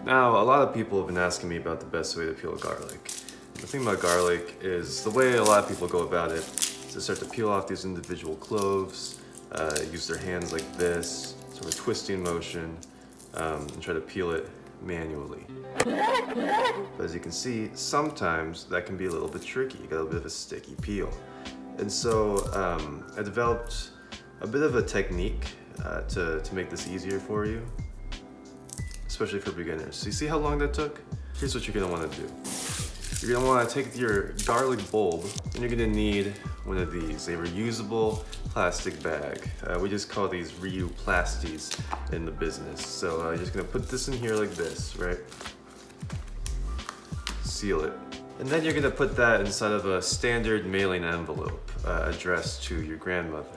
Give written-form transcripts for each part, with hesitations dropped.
Now, a lot of people have been asking me about the best way to peel garlic. The thing about garlic is the way a lot of people go about it is to start to peel off these individual cloves, use their hands like this, sort of twisting motion, and try to peel it manually. But as you can see, sometimes that can be a little bit tricky. You got a bit of a sticky peel. And so I developed a bit of a technique to make this easier for you, especially for beginners. So you see how long that took? Here's what you're gonna wanna do. You're gonna wanna take your garlic bulb and you're gonna need one of these, a reusable plastic bag. We just call these reuplasties in the business. So you're just gonna put this in here like this, right? Seal it. And then you're gonna put that inside of a standard mailing envelope addressed to your grandmother.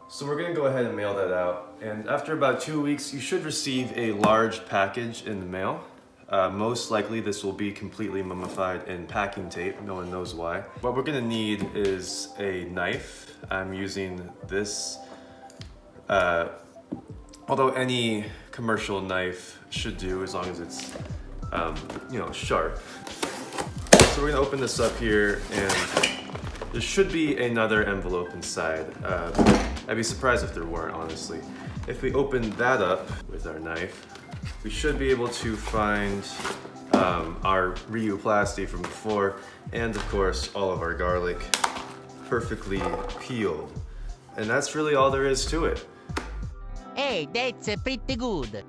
So we're gonna go ahead and mail that out. And after about 2 weeks, you should receive a large package in the mail. Most likely this will be completely mummified in packing tape. No one knows why. What we're gonna need is a knife. I'm using this, although any commercial knife should do as long as it's, sharp. So we're gonna open this up here and there should be another envelope inside. I'd be surprised if there weren't, honestly. If we open that up with our knife, we should be able to find our reuplasty from before, and of course, all of our garlic perfectly peeled. And that's really all there is to it. Hey, that's pretty good.